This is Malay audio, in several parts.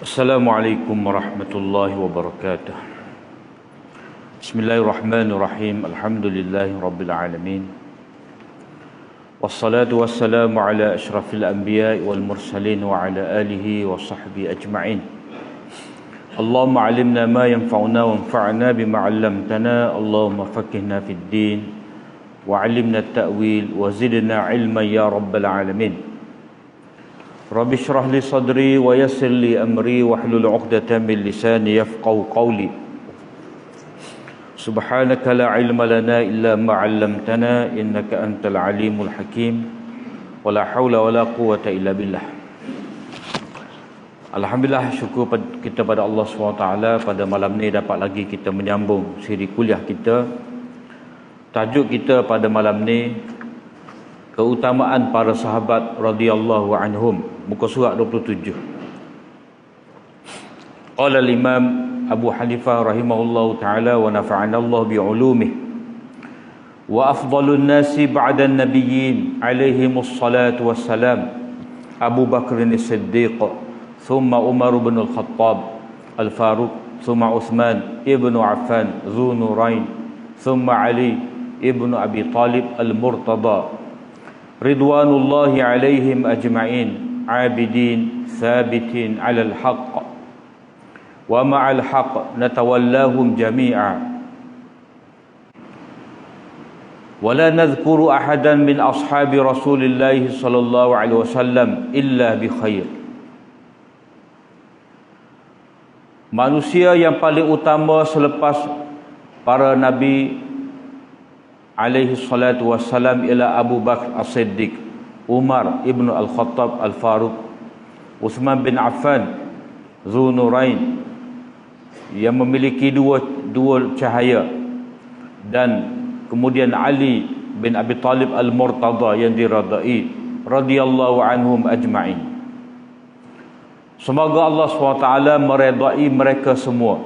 Assalamualaikum warahmatullahi wabarakatuh. Bismillahirrahmanirrahim. Alhamdulillahi rabbil alamin. Wassalatu wassalamu ala asyrafil anbiya'i wal mursalin wa ala alihi wa sahbihi ajma'in. Allahumma alimna ma yanfa'una wa anfa'na bima 'allamtana. Allahumma faqihna fid din wa 'allimna at-ta'wil wa zidna 'ilman ya rabbal alamin. Rabbi syrah li sadri wa yassir li amri wahlul 'uqdatam min lisani yafqahu qawli. Subhanaka la ilma lana illa ma 'allamtana innaka antal alimul hakim. Wa la haula wa la quwwata illa billah. Alhamdulillah, syukur kita pada Allah SWT pada malam ni dapat lagi kita menyambung siri kuliah kita. Tajuk kita pada malam ni keutamaan para sahabat radhiyallahu anhum, muka surat 27. Qala al-Imam Abu Hanifah rahimahullahu taala wa nafa'ana Allah bi ulumihi wa afdalun nasi ba'da an-nabiyyin alaihimus salatu wassalam Abu Bakr as-Siddiq, thumma Umar bin al-Khattab al-Faruq, thumma Uthman ibn Affan dhu nurain, thumma Ali ibn Abi Talib al-Murtada ridwanullahi alaihim ajma'in, abidin thabitin ala al-haqq wa ma'al haqq natawallahum jami'a wa la nadhkuru ahadan min ashabi rasulillahi sallallahu alaihi wasallam illa bi khair. Manusia yang paling utama selepas para nabi alaihi salatu wassalam ialah Abu Bakr as-Siddiq, Umar ibn al-Khattab al-Faruq, Uthman bin Affan dhu nurain yang memiliki dua cahaya, dan kemudian Ali bin Abi Talib al-Murtada yang diradai, radhiyallahu anhum ajma'in. Semoga Allah SWT meredai mereka semua.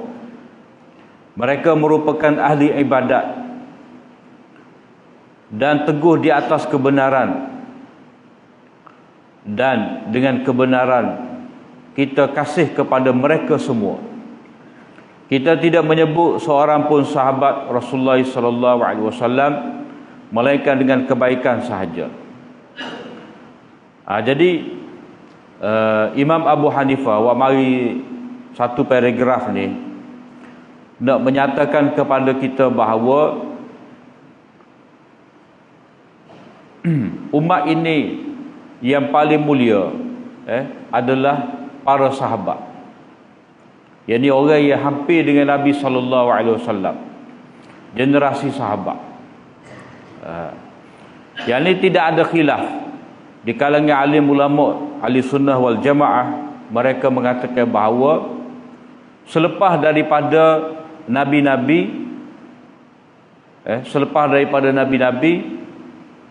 Mereka merupakan ahli ibadat dan teguh di atas kebenaran, dan dengan kebenaran kita kasih kepada mereka semua. Kita tidak menyebut seorang pun sahabat Rasulullah sallallahu alaihi wasallam melainkan dengan kebaikan sahaja. Jadi Imam Abu Hanifah mari satu paragraf ni nak menyatakan kepada kita bahawa umat ini yang paling mulia adalah para sahabat. Yang ni orang yang hampir dengan Nabi sallallahu alaihi wasallam, generasi sahabat. Yang ni tidak ada khilaf di kalangan alim ulama ahli sunnah wal jamaah. Mereka mengatakan bahawa selepas daripada nabi-nabi,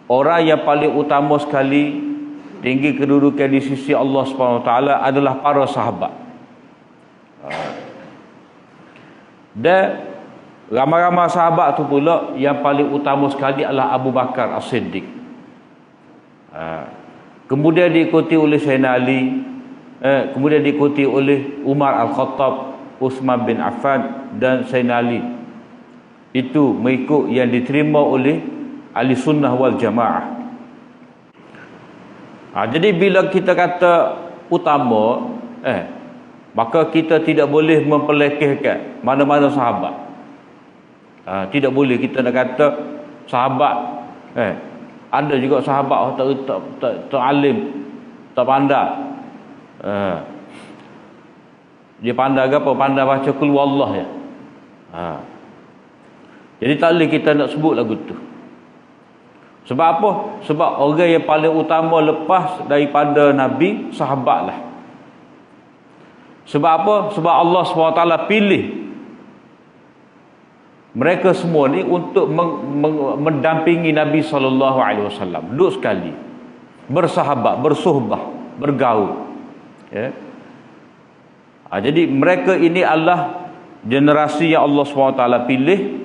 orang yang paling utama sekali, tinggi kedudukan di sisi Allah SWT adalah para sahabat. Dan ramai-ramai sahabat tu pula yang paling utama sekali adalah Abu Bakar as-Siddiq. Kemudian diikuti oleh Sayyidina Ali, kemudian diikuti oleh Umar al-Khattab, Uthman bin Affan dan Sayyidina Ali. Itu mengikut yang diterima oleh ahli sunnah wal jamaah. Jadi bila kita kata utama, maka kita tidak boleh memperlekehkan mana-mana sahabat. Tidak boleh kita nak kata sahabat, ada juga sahabat tak alim, tak pandai. Dia pandai apa? Pandai baca qul huwallah ya. Jadi tak boleh kita nak sebut lagu tu. Sebab apa? Sebab orang yang paling utama lepas daripada Nabi, sahabatlah. Sebab apa? Sebab Allah SWT pilih mereka semua ni untuk mendampingi Nabi SAW. Duduk sekali, bersahabat, bersuhbah, bergaul. Jadi mereka ini adalah generasi yang Allah SWT pilih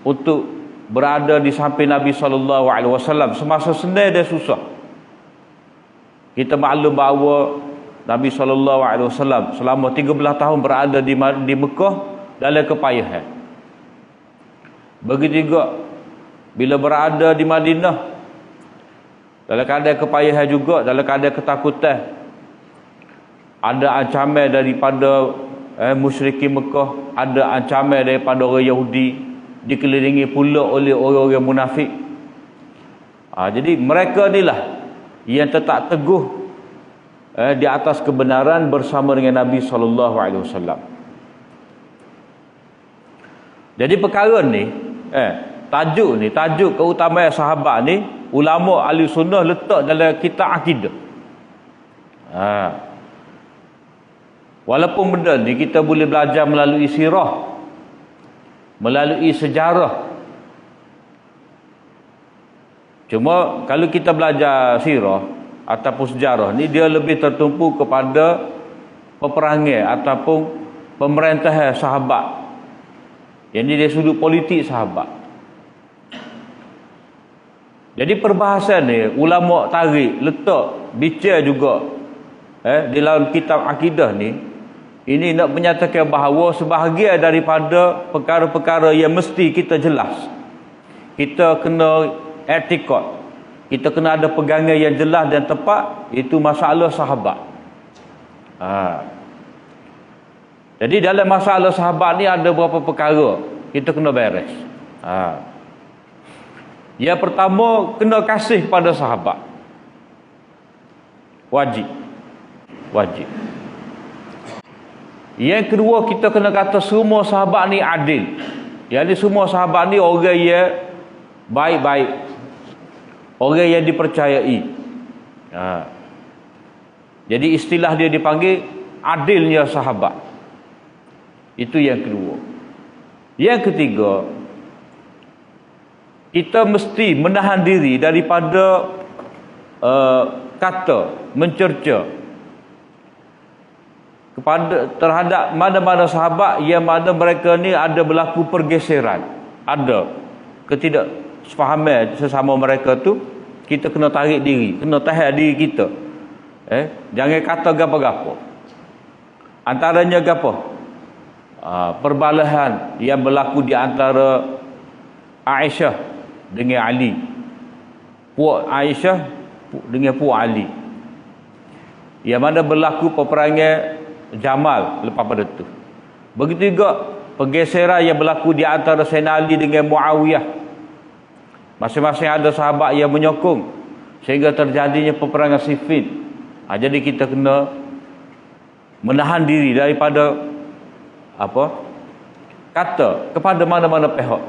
untuk berada di samping Nabi SAW semasa senang dan susah. Kita maklum bahawa Nabi SAW selama 13 tahun berada di Mekah dalam kepayahan. Begitu juga bila berada di Madinah dalam keadaan kepayahan juga, dalam keadaan ketakutan. Ada ancaman daripada musyrikin Mekah, ada ancaman daripada orang Yahudi, dikelilingi pula oleh orang-orang munafik. Jadi mereka inilah yang tetap teguh di atas kebenaran bersama dengan Nabi SAW. Jadi perkara ni, tajuk keutamaan sahabat ni, ulama ahli sunnah letak dalam kitab akidah. Walaupun benda ni kita boleh belajar melalui sirah, melalui sejarah. Cuma kalau kita belajar sirah ataupun sejarah ni, dia lebih tertumpu kepada peperangan ataupun pemerintahan sahabat. Yang ni dari sudut politik sahabat. Jadi perbahasan ni ulama tarik letak bicara juga di dalam kitab akidah ni, ini nak menyatakan bahawa sebahagian daripada perkara-perkara yang mesti kita jelas, kita kena etikot, kita kena ada pegangan yang jelas dan tepat, itu masalah sahabat. Jadi dalam masalah sahabat ni ada beberapa perkara kita kena beres. Yang pertama, kena kasih pada sahabat. Wajib. Yang kedua, kita kena kata semua sahabat ni adil. Jadi semua sahabat ni orang yang baik-baik, orang yang dipercayai. Jadi istilah dia dipanggil adilnya sahabat. Itu yang kedua. Yang ketiga, kita mesti menahan diri daripada kata mencerca terhadap mana-mana sahabat yang mana mereka ni ada berlaku pergeseran, ada ketidaksefahaman sesama mereka tu. Kita kena tarik diri, kena tahan diri kita. Jangan kata gapo-gapo. Antaranya gapo? Perbalahan yang berlaku di antara Aisyah dengan Ali, puak Aisyah dengan puak Ali, yang mana berlaku peperangan Jamal lepas pada tu. Begitu juga pergeseran yang berlaku di antara Sayyidina Ali dengan Muawiyah. Masing-masing ada sahabat yang menyokong sehingga terjadinya peperangan Siffin. Jadi kita kena menahan diri daripada kata kepada mana-mana pihak.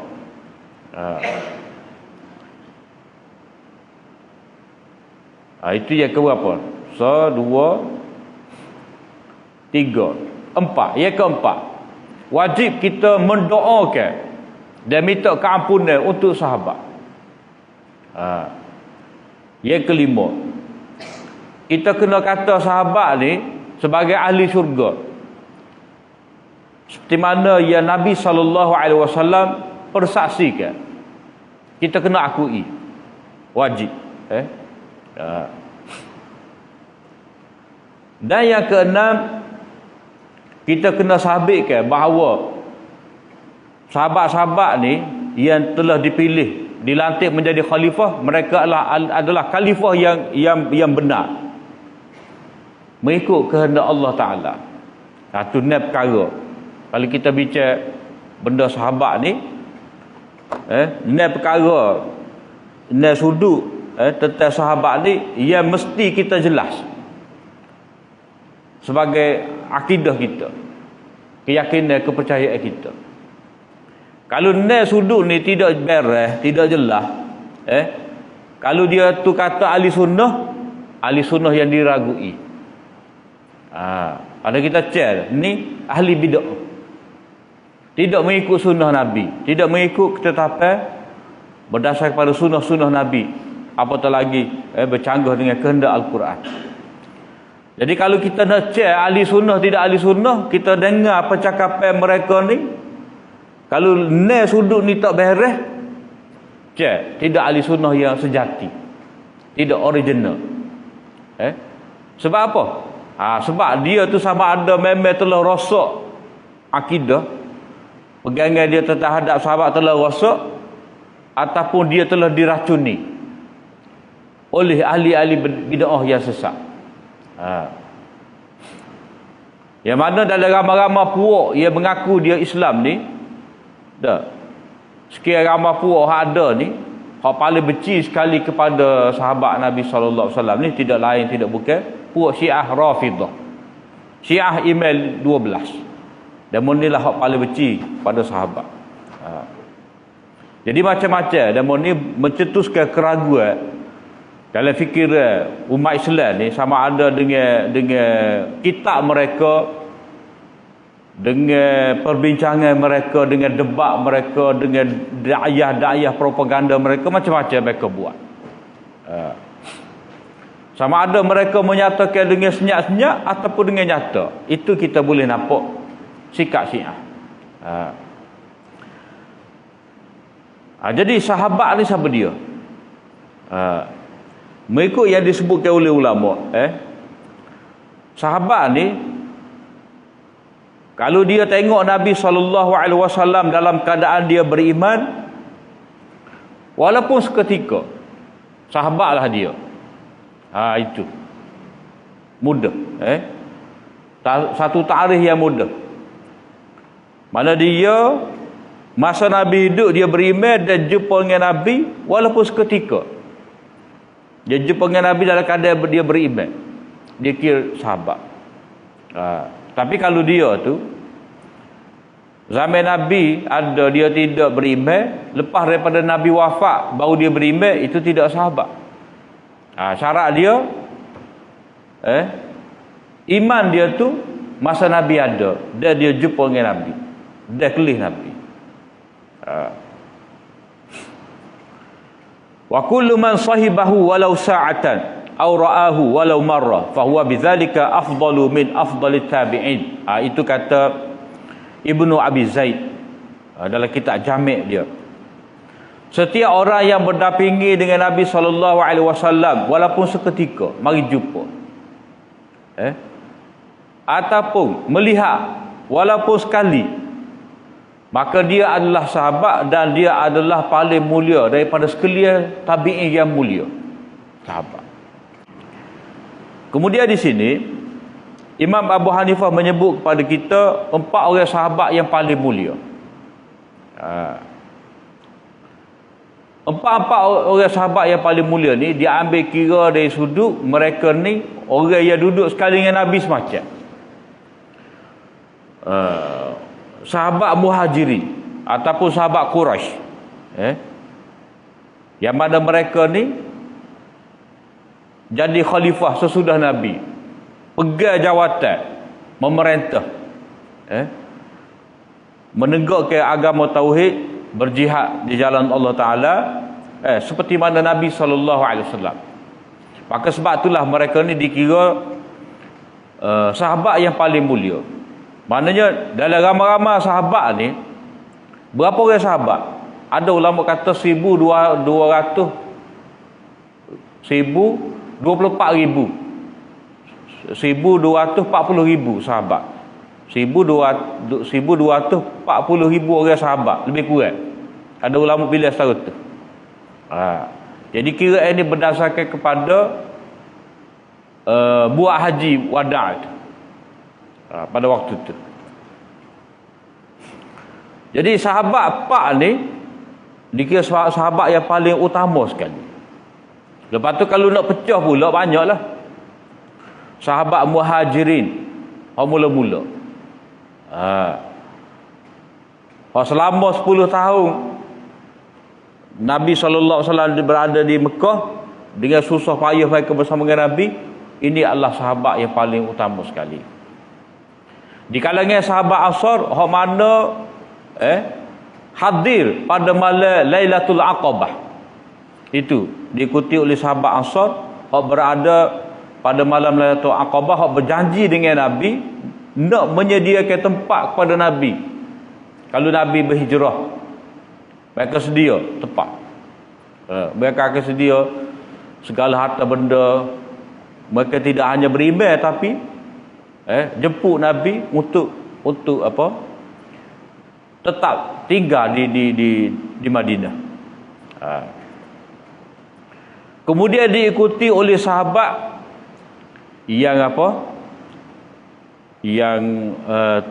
Itu yang keberapa? 1, 2, 3, 4. Yang keempat, wajib kita mendoakan dan minta keampunan untuk sahabat. Yang kelima, kita kena kata sahabat ni sebagai ahli syurga, seperti mana yang Nabi SAW persaksikan. Kita kena akui. Wajib. Dan yang keenam, kita kena sabitkan bahawa sahabat-sahabat ni yang telah dipilih, dilantik menjadi khalifah, mereka adalah khalifah yang benar, mengikut kehendak Allah Ta'ala. Satu ni perkara. Kalau kita bicara benda sahabat ni, ni perkara, ni sudut tentang sahabat ni yang mesti kita jelas sebagai akidah kita, keyakinan, kepercayaan kita. Kalau ni sudut ni tidak beres, tidak jelas, kalau dia tu kata ahli sunnah yang diragui. Ada kita cek ni ahli bid'ah, tidak mengikut sunnah Nabi, tidak mengikut ketetapan berdasar kepada sunnah-sunnah Nabi, apatah lagi bercanggah dengan kehendak Al-Quran. Jadi kalau kita nak cek ahli sunnah tidak ahli sunnah, kita dengar percakapan mereka ni, kalau ni sudut ni tak beres, cek tidak ahli sunnah yang sejati, tidak original. Sebab apa? Sebab dia tu sama ada memang telah rosak akidah, pegangan dia terhadap sahabat telah rosak, ataupun dia telah diracuni oleh ahli-ahli bid'ah yang sesat. Yang mana dalam ramai-ramai puak yang mengaku dia Islam ni, sekian ramai puak yang ada ni, hak paling benci sekali kepada sahabat Nabi SAW ni tidak lain tidak bukan puak Syiah Rafidah, Syiah email 12. Dan inilah hak paling benci pada sahabat. Jadi macam-macam dan ni mencetuskan keraguan dalam fikiran umat Islam ni, sama ada dengan kitab mereka, dengan perbincangan mereka, dengan debat mereka, dengan da'ayah propaganda mereka, macam-macam mereka buat. Sama ada mereka menyatakan dengan senyap-senyap ataupun dengan nyata. Itu kita boleh nampak sikap Syiah. Jadi sahabat ni siapa dia? Mengikut yang disebutkan oleh ulama, sahabat ni, kalau dia tengok Nabi SAW dalam keadaan dia beriman, walaupun seketika, sahabatlah dia. Itu mudah. Satu tarikh yang mudah. Mana dia masa Nabi hidup dia beriman dan jumpa dengan Nabi walaupun seketika. Dia jumpa dengan Nabi dalam keadaan dia beriman, dia kira sahabat. Tapi kalau dia tu zaman Nabi ada dia tidak beriman, lepas daripada Nabi wafat baru dia beriman, itu tidak sahabat. Syarat dia iman dia tu masa Nabi ada dan dia jumpa dengan Nabi, dia kelih Nabi. Wa kullu man sahibahu walau sa'atan aw ra'ahu walau marrah fa huwa bidzalika afdalu min afdalit tabi'in. Itu kata Ibnu Abi Zaid dalam kitab Jami' dia. Setiap orang yang berdampingi dengan Nabi SAW walaupun seketika, mari jumpa, ataupun melihat walaupun sekali, maka dia adalah sahabat dan dia adalah paling mulia daripada sekalian tabi'in yang mulia, sahabat. Kemudian di sini Imam Abu Hanifah menyebut kepada kita 4 orang sahabat yang paling mulia. Empat orang sahabat yang paling mulia ni dia ambil kira dari sudut mereka ni orang yang duduk sekali dengan Nabi semacam sahabat Muhajirin ataupun sahabat Quraisy, yang mana mereka ni jadi khalifah sesudah Nabi, pegang jawatan memerintah, menegakkan agama tauhid, berjihad di jalan Allah Ta'ala, seperti mana Nabi SAW. Maka sebab itulah mereka ni dikira sahabat yang paling mulia. Maknanya dalam ramai-ramai sahabat ni, berapa orang sahabat? Ada ulama kata 1,224,000 sahabat. 1,240,000 orang sahabat, lebih kurang. Ada ulama pilih setara tu. Jadi kira ini berdasarkan kepada buat haji wada' itu, pada waktu itu. Jadi sahabat 4 ni dikira sahabat yang paling utama sekali. Lepas tu kalau nak pecah pula banyaklah. Sahabat Muhajirin, mula-mula. Selama 10 tahun Nabi SAW berada di Mekah dengan susah payah mereka bersama dengan Nabi, ini adalah sahabat yang paling utama sekali. Di kalangan sahabat Ansar, hak mana hadir pada malam Lailatul Aqabah, itu diikuti oleh sahabat Ansar, hak berada pada malam Lailatul Aqabah, hak berjanji dengan Nabi nak menyediakan tempat kepada Nabi kalau Nabi berhijrah. Mereka sedia tempat, mereka akan sedia segala harta benda. Mereka tidak hanya beriman, tapi jemput Nabi untuk apa? Tetap tinggal di Madinah. Kemudian diikuti oleh sahabat yang apa? Yang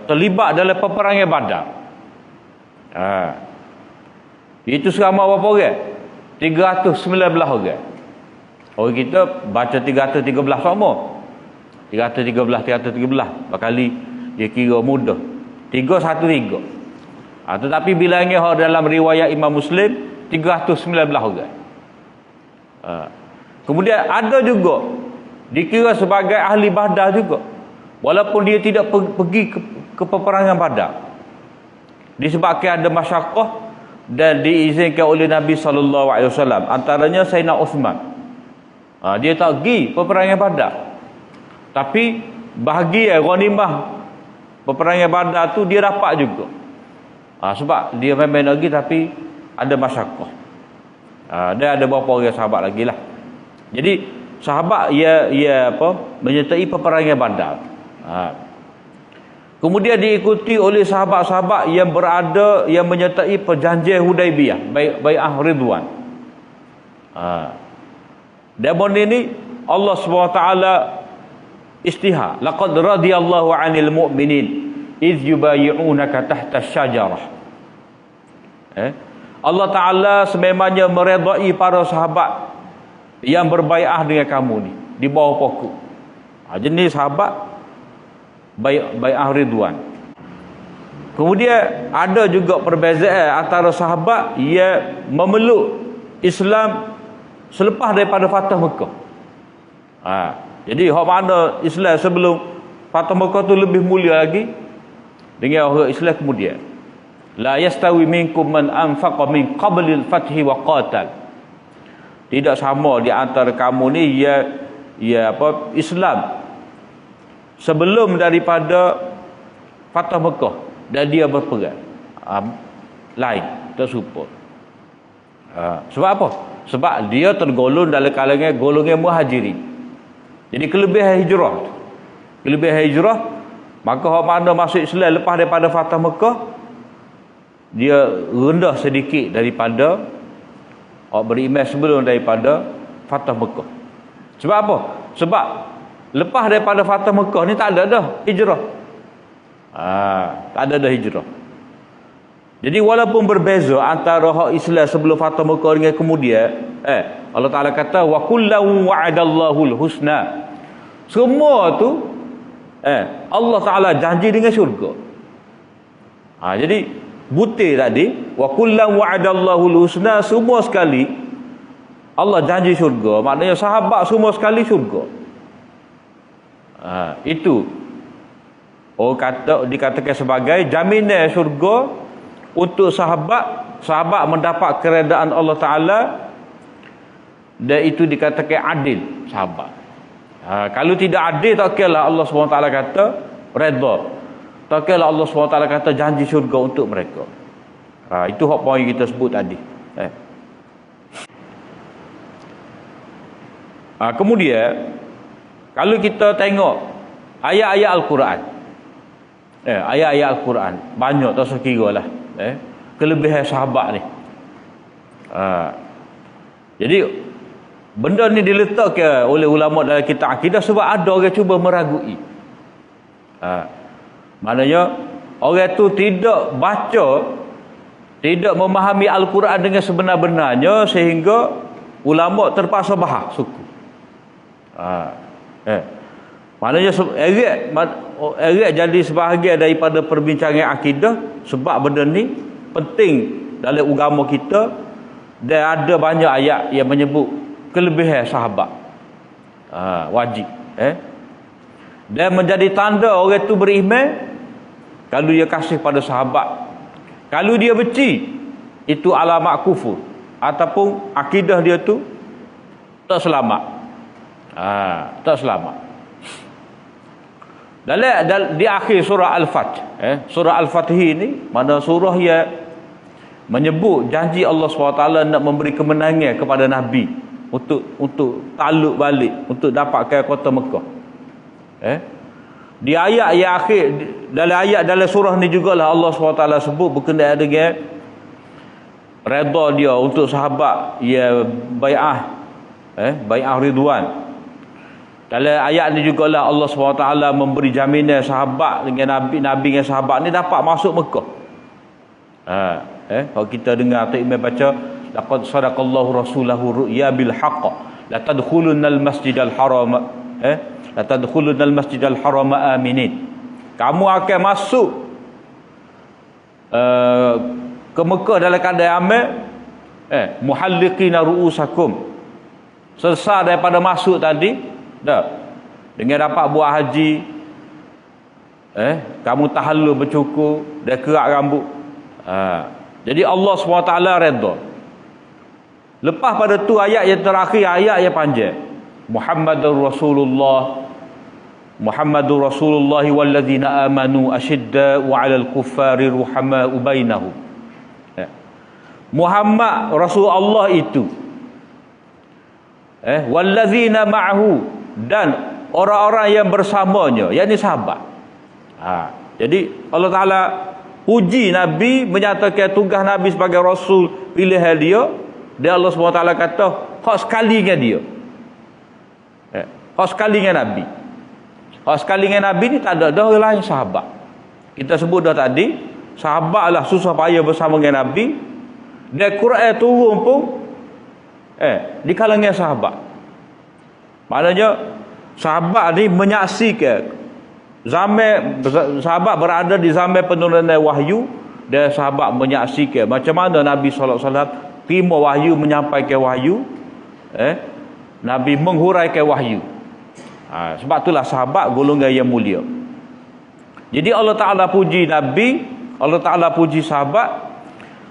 terlibat dalam peperangan Badar. Itu seramai berapa orang? 319 orang. Orang kita baca 313 sama. 313 berkali dia kira mudah. 313. Tetapi bilangnya dalam riwayat Imam Muslim 319 orang. Kemudian ada juga dikira sebagai ahli Badar juga, walaupun dia tidak pergi ke peperangan Badar, disebabkan ada masyaqqah dan diizinkan oleh Nabi SAW. Antaranya Sayyidina Uthman, dia tak pergi peperangan Badar, tapi bahagia ghanimah peperangan Badar tu dia dapat juga. Sebab dia memang lagi tapi ada masyaqqah. Dia ada beberapa orang sahabat lagi lah. Jadi sahabat ia apa? Menyertai peperangan Badar. Kemudian diikuti oleh sahabat-sahabat yang berada yang menyertai perjanjian Hudaibiyah, Bai'ah Ridwan. Dan ini Allah SWT istihar, laqad radiyallahu 'anil mu'minin iz yubayyi'unaka tahta asy-syajarah. Allah Ta'ala sememangnya meredai para sahabat yang berbai'ah dengan kamu ni di bawah pokok. Jenis sahabat Bai'ah Ridwan. Kemudian ada juga perbezaan antara sahabat yang memeluk Islam selepas daripada Fatah Mekah. Jadi hak mana Islam sebelum Fatah Mekah tu lebih mulia lagi dengan orang Islam kemudian. La yastawi minkum man anfaqa min qablil fathi wa qatal. Tidak sama di antara kamu ni ya apa Islam sebelum daripada Fatah Mekah dan dia berperang. Lain, tak serupa. Sebab apa? Sebab dia tergolong dalam kalangan golongan muhajirin. Jadi kelebihan hijrah. Kelebihan hijrah, maka orang mana masuk Islam lepas daripada Fatah Mekah, dia rendah sedikit daripada orang beriman sebelum daripada Fatah Mekah. Sebab apa? Sebab lepas daripada Fatah Mekah ni tak ada dah hijrah. Tak ada dah hijrah. Jadi walaupun berbeza antara hak Islam sebelum Fatah Mekah dengan kemudian, Allah Ta'ala kata wa kullu wa'adallahu husna. Semua tu Allah Ta'ala janji dengan syurga. Jadi butir tadi wa kullu wa'adallahu husna, semua sekali Allah janji syurga, maknanya sahabat semua sekali syurga. Itu dikatakan sebagai jaminan syurga untuk sahabat mendapat keredaan Allah Ta'ala, dan itu dikatakan adil sahabat. Kalau tidak adil, tak kira Allah SWT kata redha, tak kira Allah SWT kata janji syurga untuk mereka. Itu hak poin kita sebut tadi. Kemudian kalau kita tengok ayat-ayat Al-Quran, ayat-ayat Al-Quran banyak tak sekira lah kelebihan sahabat ni. Jadi benda ni diletakkan oleh ulama dalam kitab akidah sebab ada orang cuba meragui. Maknanya orang tu tidak baca, tidak memahami Al-Quran dengan sebenar-benarnya sehingga ulama terpaksa bahas suku. Maknanya erat jadi sebahagian daripada perbincangan akidah sebab benda ni penting dalam agama kita, dan ada banyak ayat yang menyebut kelebihan sahabat. Wajib dan menjadi tanda orang tu beriman kalau dia kasih pada sahabat. Kalau dia benci, itu alamat kufur ataupun akidah dia tu tak selamat. Tak selamat. Di akhir surah Al-Fath, surah Al-Fath ini mana surah yang menyebut janji Allah SWT nak memberi kemenangan kepada Nabi untuk takluk balik, untuk dapatkan kota Mekah. Di ayat yang akhir, dalam surah ni jugalah Allah SWT sebut berkenaan dengan redha dia untuk sahabat ya bai'ah bai'ah ridwan. Dalam ayat ni jugalah Allah SWT memberi jaminan sahabat dengan Nabi dengan sahabat ni dapat masuk Mekah. Kalau kita dengar Tok Imam baca, laqad sadaqallahu rasulahu ru'ya bil haqq la tadkhulunnal masjidal haram la tadkhulunnal masjidal haram aminin. Kamu akan masuk ke Mekah dalam keadaan aman, muhalliqina ru'usakum, selesai daripada masuk tadi dengan dapat buat haji, kamu tahallul bercukur dan kerak rambut. Jadi Allah SWT redha. Lepas pada tu ayat yang terakhir, ayat yang panjang, Muhammadur Rasulullah walladzina amanu ashidda'u 'alal kuffari ruhama'u bainahum. Muhammad Rasulullah itu walladzina ma'ahu, dan orang-orang yang bersamanya, yakni sahabat. Jadi Allah Ta'ala puji Nabi, menyatakan tugas Nabi sebagai Rasul pilihan dia. Dan Allah SWT kata hak sekali dengan dia, hak sekali dengan Nabi. Hak sekali dengan Nabi ni tak ada orang lain, sahabat. Kita sebut dah tadi, sahabat lah susah payah bersama dengan Nabi. Dan Quran turun pun di kalangan sahabat. Maknanya sahabat ni menyaksikan zaman, sahabat berada di zaman penurunan wahyu, dan sahabat menyaksikan macam mana Nabi SAW terima wahyu, menyampaikan wahyu, Nabi menghuraikan wahyu. Sebab itulah sahabat golongan yang mulia. Jadi Allah Ta'ala puji Nabi, Allah Ta'ala puji sahabat.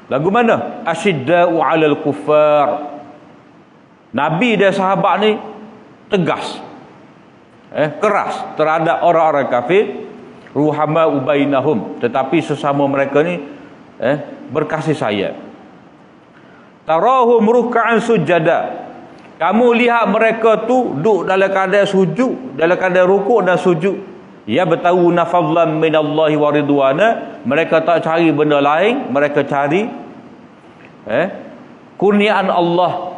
Lagu mana? Asyidda'u 'alal kuffar. Nabi dan sahabat ni tegas, keras terhadap orang-orang kafir, ruhama'u bainahum, tetapi sesama mereka ni berkasih sayang. Tarahum ruk'an sujada. Kamu lihat mereka tu duduk dalam keadaan sujud, dalam keadaan rukuk dan sujud. Ya batawuna fadlan minallahi wa ridwana. Mereka tak cari benda lain, mereka cari kurniaan Allah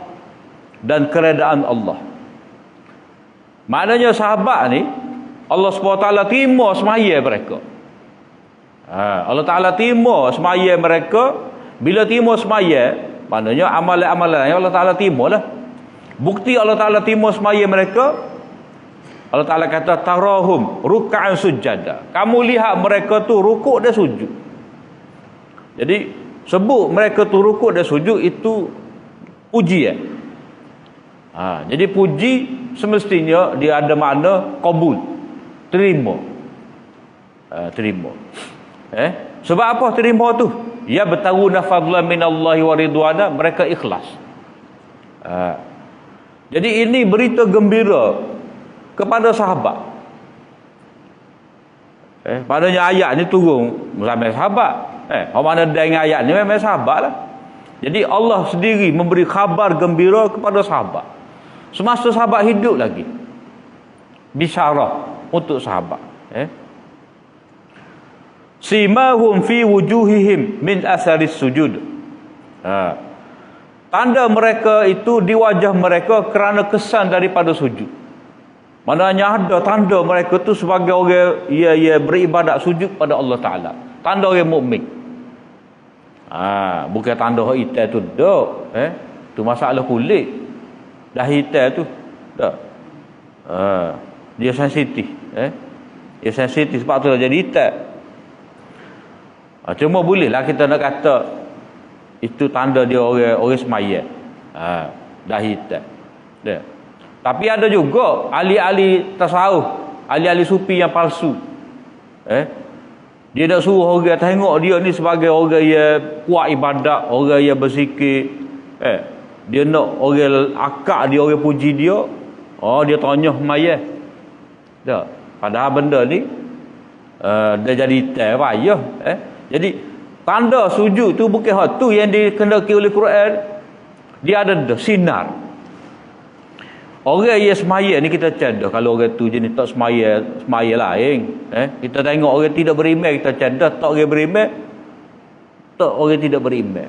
dan keredaan Allah. Maknanya sahabat ni Allah SWT terima semaya mereka. Allah Ta'ala terima semaya mereka. Bila terima semaya, maknanya amalan-amalan yang Allah Ta'ala terima lah. Bukti Allah Ta'ala terima semaya mereka, Allah Ta'ala kata tarahum ruk'an sujada. Kamu lihat mereka tu rukuk dan sujud. Jadi sebut mereka tu rukuk dan sujud itu pujian. Jadi puji semestinya dia ada makna qabul, terima. Terima. Sebab apa terima tu? Ya batawuna fadlan minallahi wa ridwana, mereka ikhlas. Jadi ini berita gembira kepada sahabat. Padanya ayat ni turun ramai sahabat. Orang mana dengan ayat ni memang sahabat lah. Jadi Allah sendiri memberi khabar gembira kepada sahabat semasa sahabat hidup lagi. Bisyarah untuk sahabat. Simahum fi wujuhihim min asaris sujud. Tanda mereka itu di wajah mereka kerana kesan daripada sujud. Maknanya ada tanda mereka tu sebagai orang ia beribadat sujud pada Allah Ta'ala. Tanda orang mukmin. Bukan tanda hitam tu dak. Tu masalah kulit. Dah hitam tu dak. Dia sensitif. Dia sensitif sebab tu dah jadi hitam. Cuma bolehlah kita nak kata itu tanda dia orang semaya. Dah hitam. Tapi ada juga ahli-ahli tasawuf, ahli-ahli sufi yang palsu. Dia nak suruh orang tengok dia ni sebagai orang yang kuat ibadat, orang yang berzikir. Dia nak orang akak dia, orang puji dia. Dia tanya semaya. Tak. Padahal benda ni dia jadi payah. Jadi tanda sujud tu bukan hak tu yang dikendaki oleh Quran. Dia ada sinar. Orang yang semaya ni kita cadah. Kalau orang tu jenis tak semaya lain. Kita tengok orang tidak beriman, kita cadah. Tak orang beriman, tak orang tidak beriman.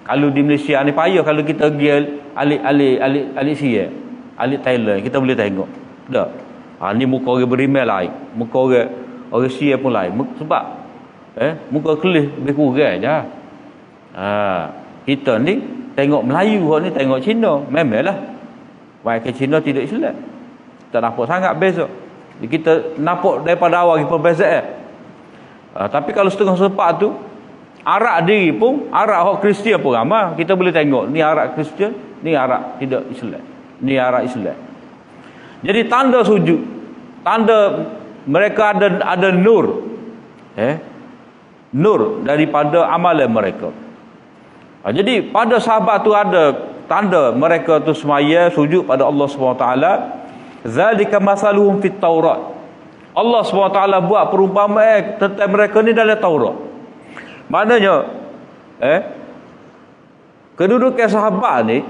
Kalau di Malaysia ni payah kalau kita pergi alik Sia, alik Thailand, kita boleh tengok. Tak. Ni muka orang beriman lain. Muka orang Sia pun lain. Sebab muka kelis lebih kurang je. Kita ni tengok Melayu, ni tengok Cina, memanglah. Baik ke Cina tidak Islam. Tak nampak sangat beza. Kita nampak daripada awal perbezaan. Tapi kalau setengah sepak tu, Arab diri pun, Arab orang Kristian pun ramai. Kita boleh tengok, ni Arab Kristian, ni Arab tidak Islam. Ni Arab Islam. Jadi tanda sujud, tanda mereka ada nur. Nur daripada amalan mereka. Jadi pada sahabat tu ada tanda mereka tu semaya sujud pada Allah SWT. Zalika masaluhum fit Taurat. Allah SWT buat perumpamaan tentang mereka ni dalam Taurat. Maknanya kedudukan sahabat ni,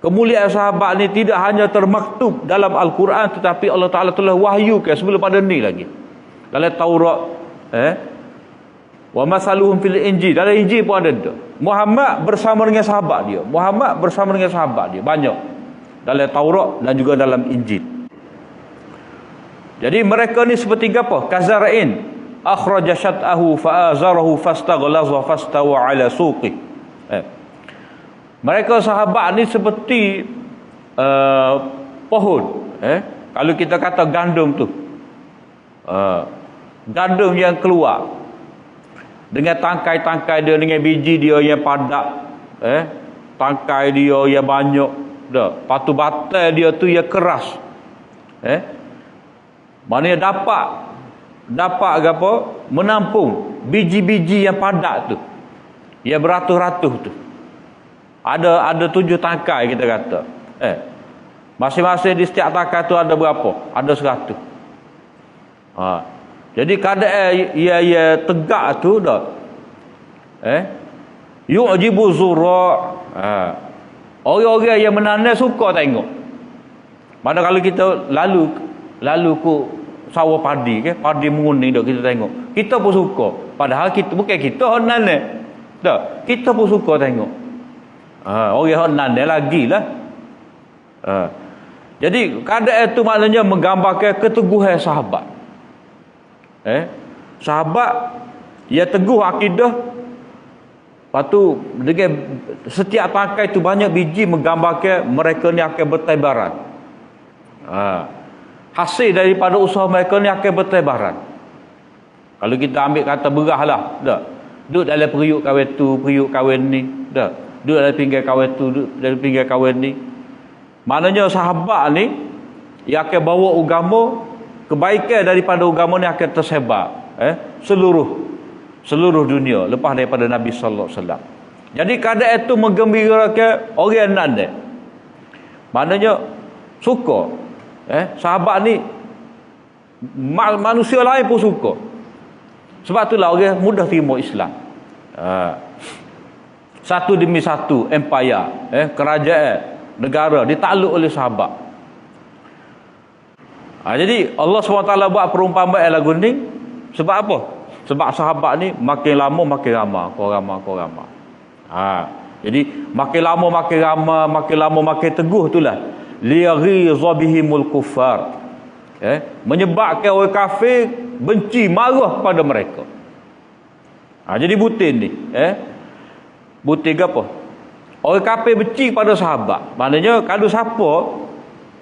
kemuliaan sahabat ni tidak hanya termaktub dalam Al-Quran, tetapi Allah Ta'ala telah wahyukan sebelum pada ni lagi dalam Taurat. Wa masaluhum fil Injil, dalam Injil pun ada tu. Muhammad bersama dengan sahabat dia. Muhammad bersama dengan sahabat dia banyak dalam Taurat dan juga dalam Injil. Jadi mereka ni seperti apa? Kazara'in akhraja syat'ahu fa'azarahu fastaghlaza fastawa ala suqi. Mereka sahabat ni seperti pohon. Kalau kita kata gandum tu, gandum yang keluar dengan tangkai-tangkai dia, dengan biji dia yang padat, tangkai dia yang banyak dah, patu batai dia tu yang keras, maknanya dapat apa, menampung biji-biji yang padat tu, yang beratus-ratus tu. Ada 7 tangkai kita kata. Masing-masing di setiap tangkai tu ada berapa? Ada 100. Jadi keadaan ia tegak tu dah. Yu'jibu zura'. Orang-orang yang menanam suka tengok. Mana kalau kita lalu ke sawah padi ke, padi menguning dah kita tengok. Kita pun suka. Padahal kita bukan kita orang nanam. Dah, kita pun suka tengok. Orang nanam lagilah. Jadi keadaan itu maknanya menggambarkan keteguhan sahabat. Sahabat ia teguh akidah. Lepas tu dengan setiap tangkai tu banyak biji menggambarkan mereka ni akan bertebaran. Hasil daripada usaha mereka ni akan bertebaran. Kalau kita ambil kata berah lah, dah. Duduk dalam periuk kawan tu, periuk kawan ni, dah. Duduk dalam pinggir kawan tu, duduk dalam pinggir kawan ni. Maknanya sahabat ni ia akan bawa agama, kebaikan daripada agama ni akan tersebar seluruh dunia lepas daripada Nabi sallallahu alaihi wasallam. Jadi keadaan itu menggembirakan orang nanti. Maknanya suka. Sahabat ni manusia lain pun suka. Sebab itulah orang mudah terima Islam. Satu demi satu empire, kerajaan, negara ditakluk oleh sahabat. Jadi Allah SWT buat perumpamaan lagu ni sebab apa? Sebab sahabat ni makin lama makin ramai, kau ramai. Jadi makin lama makin teguh itulah. Liyaghiza bihimul kuffar. Menyebabkan orang kafir benci, marah kepada mereka. Jadi butin ni, butin apa? Orang kafir benci pada sahabat. Maknanya kalau siapa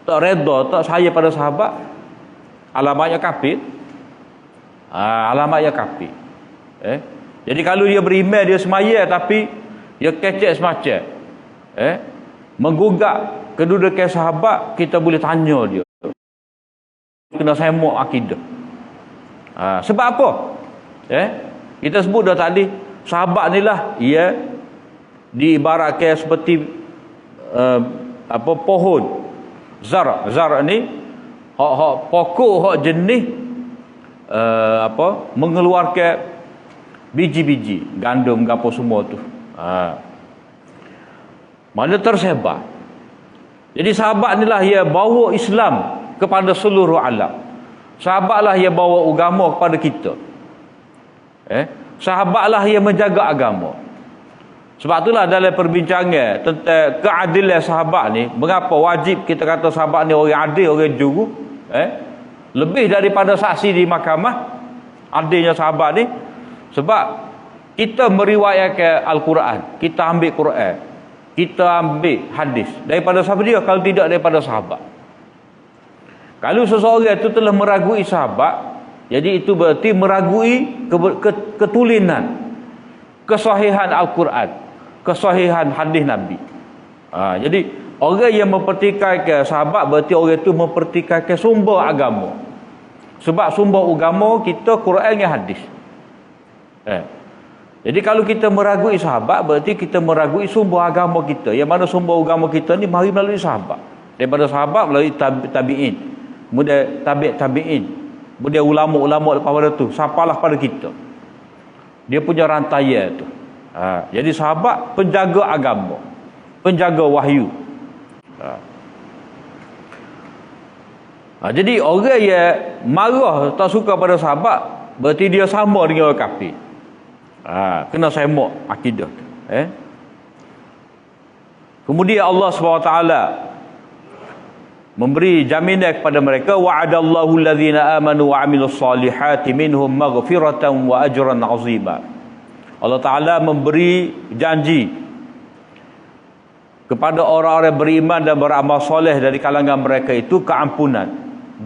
tak redha, tak sayang pada sahabat, alamatnya kafir. Alamatnya kafir. Jadi kalau dia beriman, dia semaya tapi dia kecek semacam menggugat kedudukan sahabat, kita boleh tanya dia. Kena semok akidah. Sebab apa? Kita sebut dah tadi, sahabat ni lah ia diibaratkan seperti pohon zar ni, hak pokok, hak jenis mengeluarkan biji-biji gandum gapo semua tu. Mana tersebar. Jadi sahabat inilah yang bawa Islam kepada seluruh alam. Sahabatlah yang bawa agama kepada kita. Sahabatlah yang menjaga agama. Sebab itulah dalam perbincangan tentang keadilan sahabat ni, mengapa wajib kita kata sahabat ni orang adil, orang juru? Lebih daripada saksi di mahkamah, adilnya sahabat ni. Sebab kita meriwayatkan Al-Quran, kita ambil Quran, kita ambil hadis daripada siapa dia kalau tidak daripada sahabat. Kalau seseorang itu telah meragui sahabat, jadi itu berarti meragui ketulinan, kesahihan Al-Quran, kesahihan hadis Nabi. Jadi orang yang mempertikaikan sahabat berarti orang itu mempertikaikan sumber agama. Sebab sumber agama kita Quran dan hadis. Jadi kalau kita meragui sahabat berarti kita meragui sumber agama kita. Yang mana sumber agama kita ni mari melalui sahabat. Daripada sahabat melalui tabi'in, kemudian tabi'in, kemudian ulama-ulama lepas pada tu sampailah pada kita. Dia punya rantaian tu. Jadi sahabat penjaga agama, penjaga wahyu. Jadi orang yang marah tak suka pada sahabat berarti dia sama dengan orang kafir. Kena semak akidah. Kemudian Allah SWT memberi jaminan kepada mereka, wa'adallahu alladhina amanu wa 'amilus solihati minhum maghfiratan wa ajran 'azima. Allah Taala memberi janji kepada orang-orang beriman dan beramal soleh dari kalangan mereka itu keampunan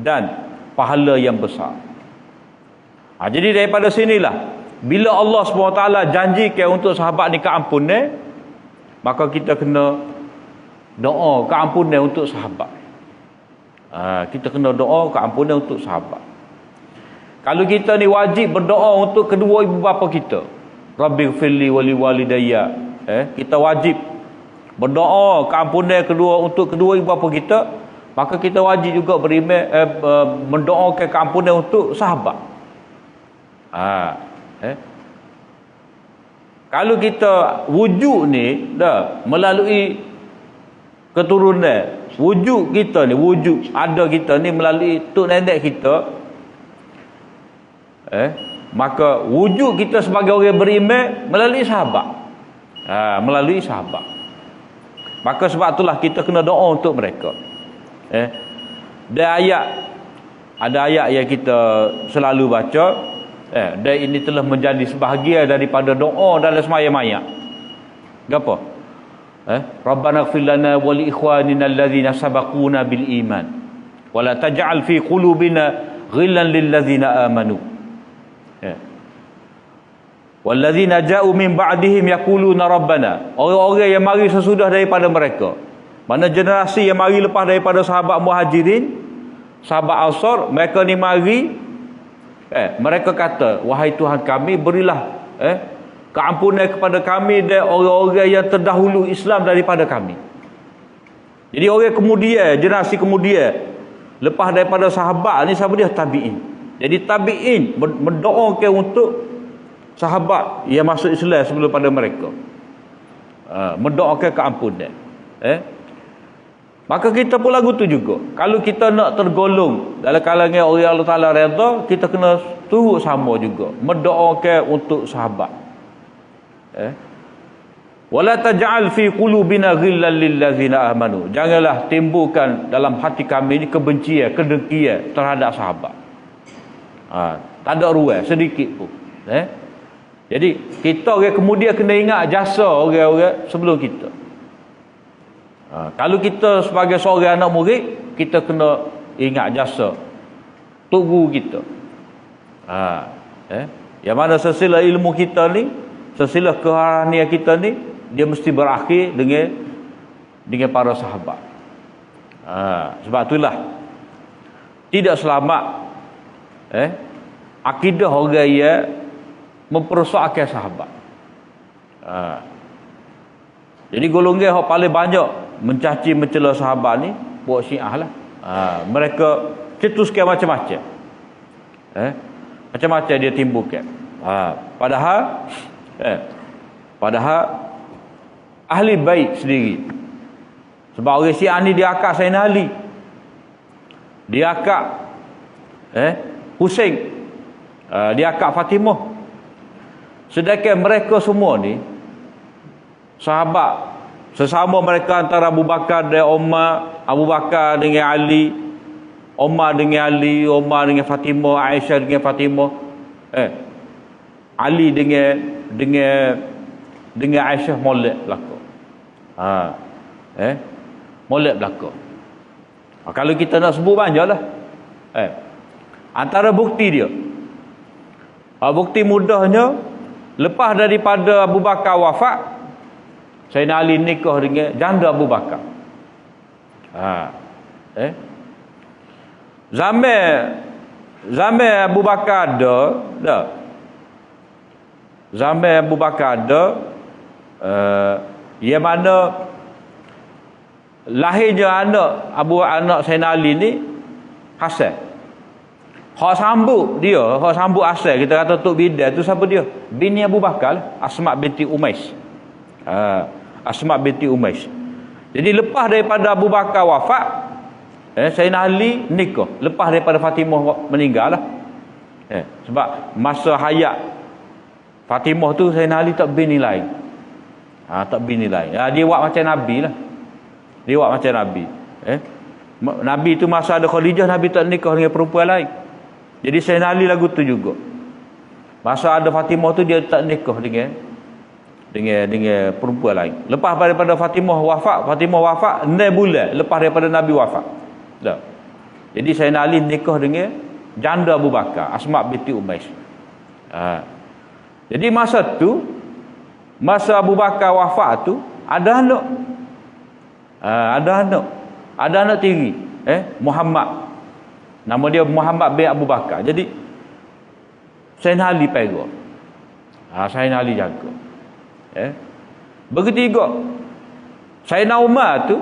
dan pahala yang besar. Jadi daripada sinilah bila Allah SWT janjikan untuk sahabat ni keampunan, maka kita kena doa keampunan untuk sahabat. Kita kena doa keampunan untuk sahabat. Kalau kita ni wajib berdoa untuk kedua ibu bapa kita, Rabbighfirli wa liwalidayya, kita wajib berdoa keampunan untuk kedua ibu bapa kita, maka kita wajib juga mendoakan keampunan untuk sahabat. Kalau kita wujud ni dah melalui keturunan, wujud kita ni, wujud ada kita ni melalui tok nenek kita, maka wujud kita sebagai orang beriman melalui sahabat. Melalui sahabat. Maka sebab itulah kita kena doa untuk mereka. Ada ayat yang kita selalu baca, dan ini telah menjadi sebahagian daripada doa dalam sembahyang. Gapo? Rabbana ighfir lana wa li ikhwanina alladhina sabaquna bil iman wa la taj'al fi qulubina ghillan lil ladzina amanu. Walladzina ja'u min ba'dihim yaquluna rabbana. Orang-orang yang mari sesudah daripada mereka. Mana generasi yang mari lepas daripada sahabat Muhajirin, sahabat Ansar, mereka ni mari mereka kata, wahai Tuhan kami, berilah keampunan kepada kami dan orang-orang yang terdahulu Islam daripada kami. Jadi orang kemudian, generasi kemudian lepas daripada sahabat ni, siapa dia? Tabi'in. Jadi tabi'in mendoakan untuk sahabat yang masuk Islam sebelum pada mereka, mendoakan keampunan. Maka kita pun lagu tu juga, kalau kita nak tergolong dalam kalangan orang Allah Ta'ala redha, kita kena turut sama juga mendoakan untuk sahabat. Wala taj'al fi qulubina ghillan lil ladzina amanu. Janganlah timbulkan dalam hati kami ini kebencian, kedengkian terhadap sahabat. Tak ada ruang sedikit pun. Jadi kita orang kemudian kena ingat jasa orang-orang sebelum kita. Kalau kita sebagai seorang anak murid, kita kena ingat jasa tok guru kita. Yang mana sesilah ilmu kita ni, sesilah keharanian kita ni, dia mesti berakhir dengan para sahabat. Sebab itulah tidak selamat akidah orang yang mempersoalkan sahabat. Jadi golongan yang paling banyak mencaci mencela sahabat ni buat Syiah lah. Mereka cetuskan macam-macam. Macam-macam dia timbulkan. Padahal ahli bait sendiri, Sebab orang Syiah ni dia akak Sayyidina Ali. Dia akak Husain. Dia akak Fatimah. Sedangkan mereka semua ni sahabat. Sesama mereka antara Abu Bakar dan Umar, Abu Bakar dengan Ali, Umar dengan Ali, Umar dengan Fatimah, Aisyah dengan Fatimah, Ali dengan Aisyah molek belaka. Molek belaka. Kalau kita nak sebut banyaklah. Antara bukti dia. Bukti mudahnya, lepas daripada Abu Bakar wafat, Sayyidina Ali nikah dengan janda Abu Bakar. Zaman Abu Bakar ada. Zaman Abu Bakar ada, yang mana lahirnya anak Sayyidina Ali ni Hasan. Hak sambut asal kita kata Tok Bidal tu siapa dia? Bini Abu Bakar lah, Asma binti Umais. Asma binti Umais. Jadi lepas daripada Abu Bakar wafat, Sayyidina Ali nikah. Lepas daripada Fatimah meninggal lah. Sebab masa hayat Fatimah tu Sayyidina Ali tak bini lain. Tak bini lain. Dia buat macam Nabi lah. Dia buat macam Nabi. Nabi tu masa ada Khadijah, Nabi tak nikah dengan perempuan lain. Jadi Sayyidina Ali lagu tu juga. Masa ada Fatimah tu dia tak nikah dengan perempuan lain. Lepas daripada Fatimah wafat 6 bulan lepas daripada Nabi wafat. Dah. Jadi Sayyidina Ali nikah dengan janda Abu Bakar, Asma binti Umais. Jadi masa Abu Bakar wafat tu ada anak. Ada anak tiri, Muhammad. Nama dia Muhammad bin Abu Bakar. Jadi Sayyidina Ali pegang. Sayyidina Ali jaga. Begitu juga Sayyidina Umar tu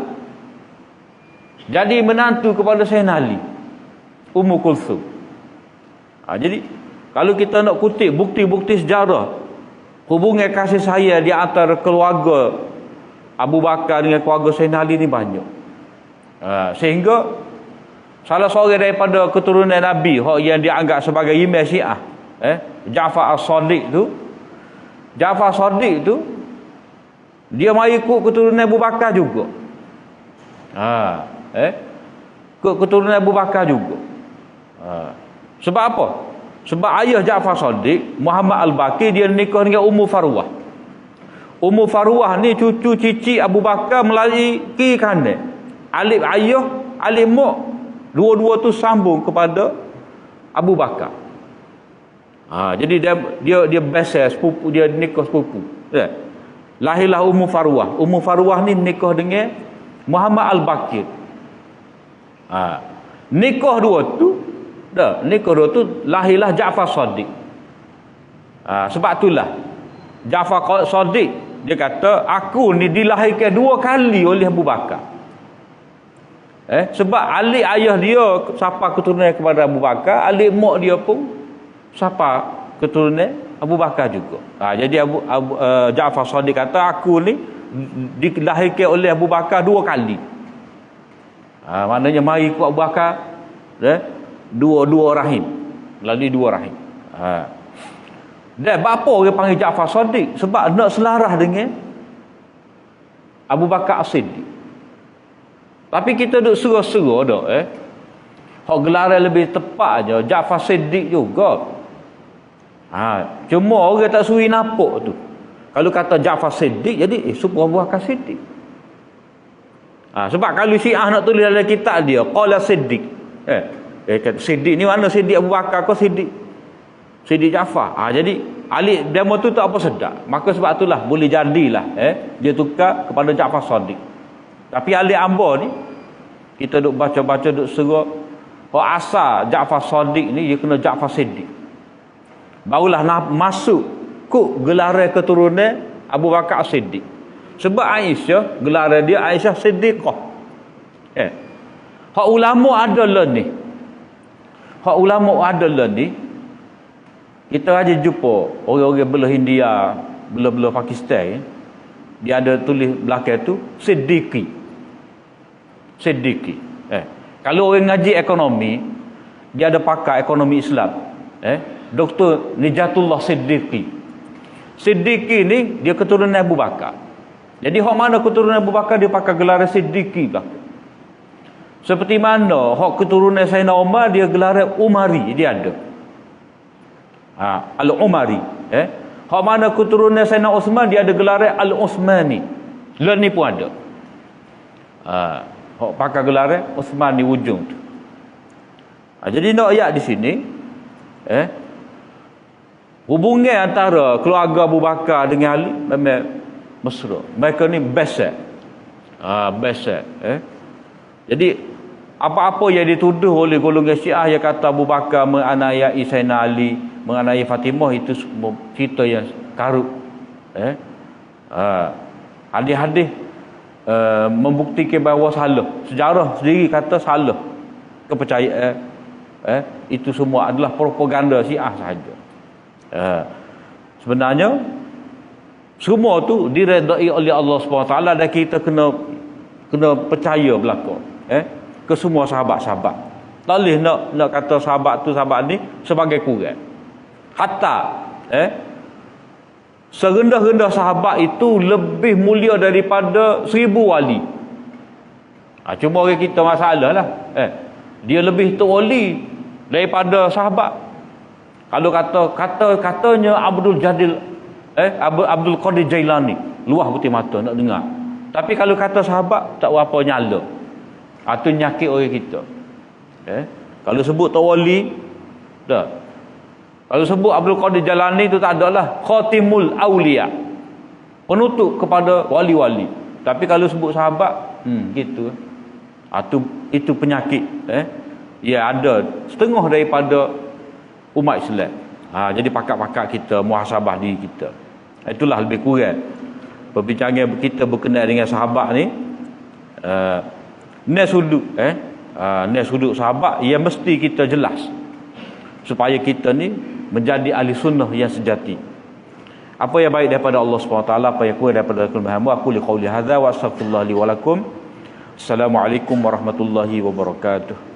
jadi menantu kepada Sayyidina Ali, Ummu Kulthum. Jadi kalau kita nak kutip bukti-bukti sejarah hubungan kasih sayang di antara keluarga Abu Bakar dengan keluarga Sayyidina Ali ni banyak. Sehingga salah seorang daripada keturunan Nabi yang dianggap sebagai imam Syiah, Ja'far as-Sadiq tu dia mari ikut keturunan Abu Bakar juga. Ikut keturunan Abu Bakar juga. Sebab apa? Sebab ayah Ja'far Sadiq, Muhammad Al-Baqir, dia nikah dengan Ummu Farwah. Ummu Farwah ni cucu cici Abu Bakar melalui kiri kanan. Alif ayah, alif mak, dua-dua tu sambung kepada Abu Bakar. Jadi dia besar sepupu, dia nikah sepupu. Lahirlah Ummu Farwah. Ummu Farwah ni nikah dengan Muhammad Al-Baqir. Nikah dua tu lahirlah Ja'far Sadiq. Sebab itulah Ja'far Sadiq dia kata aku ni dilahirkan 2 kali oleh Abu Bakar. Sebab alik ayah dia siapa keturunan kepada Abu Bakar, alik mak dia pun siapa keturunan Abu Bakar juga. Jadi Ja'far Sadiq kata aku ni dilahirkan oleh Abu Bakar 2 kali. Maknanya mari ikut Abu Bakar, dua rahim, melalui 2 rahim. Dan apa orang panggil Ja'far Sadiq? Sebab nak selarah dengan Abu Bakar As-Siddiq. Tapi kita duk serah-serah dak hak gelaran lebih tepat aja Ja'far Siddiq juga. Cuma orang tak suri nampak tu. Kalau kata Ja'far Siddiq jadi supaya Abu Bakar Siddiq. Sebab kalau Syiah nak tulis dalam kitab dia qala Siddiq. Kata Siddiq ni mana Siddiq Abu Bakar ke Siddiq Ja'far. Jadi alik demo tu tak apa sedap. Maka sebab itulah boleh jadilah dia tukar kepada Ja'far Sadiq. Tapi alik hamba ni kita duk baca-baca duk serah asal Ja'far Sadiq ni dia kena Ja'far Siddiq. Barulah masuk kok gelaran keturunan Abu Bakar As-Siddiq. Sebab Aisyah gelaran dia Aisyah Siddiqah. Hak ulama adalah ni. Kita aja jumpa orang-orang belah India, belah Pakistan, dia ada tulis belakang tu Siddiqi. Siddiqi. Kalau orang ngaji ekonomi, dia ada pakar ekonomi Islam. Dr. Nijatullah Siddiqi. Siddiqi ni dia keturunan Abu Bakar. Jadi hak mana keturunan Abu Bakar dia pakai gelar Siddiqi lah. Seperti mana hak keturunan Sayyidina Umar dia gelar Umari, dia ada. Al-Umari. Hak mana keturunan Sayyidina Uthman dia ada gelar Al-Uthmani. Gelar ni pun ada. Hak pakai gelar Uthman di ujung tu. Jadi nak ayat di sini hubungan antara keluarga Abu Bakar dengan Ali memang mesra. Mereka ni best. Jadi apa-apa yang dituduh oleh golongan Syiah yang kata Abu Bakar menganiayai Sayyidina Ali, menganiayai Fatimah, itu semua cerita yang karut. Hadis-hadis membuktikan bahawa salah. Sejarah sendiri kata salah. Kepercayaan itu semua adalah propaganda Syiah sahaja. Sebenarnya semua tu diredai oleh Allah SWT, dan kita kena percaya belaka ke semua sahabat-sahabat. Tak boleh nak kata sahabat tu sahabat ni sebagai kurang. Hatta serendah-rendah sahabat itu lebih mulia daripada 1000 wali. Cuma orang kita masalah lah. Dia lebih tu wali daripada sahabat. Kalau katanya Abdul Qadir Jailani, luah putih mata nak dengar. Tapi kalau kata sahabat tak berapa nyala. Itu nyakit orang kita. Kalau sebut tak wali, dah. Kalau sebut Abdul Qadir Jailani itu tak adalah khatimul aulia, penutup kepada wali-wali. Tapi kalau sebut sahabat, gitu. Itu penyakit. Ya, ada setengah daripada umat Islam. Jadi pakar-pakar kita muhasabah diri kita. Itulah lebih kurang perbincangan kita berkenaan dengan sahabat ni. Nas sudut sahabat yang mesti kita jelas supaya kita ni menjadi ahli sunnah yang sejati. Apa yang baik daripada Allah SWT, apa yang kurang daripada kelemahan hamba, aku li qauli hadza wa astaghfirullah li wa lakum. Assalamualaikum warahmatullahi wabarakatuh.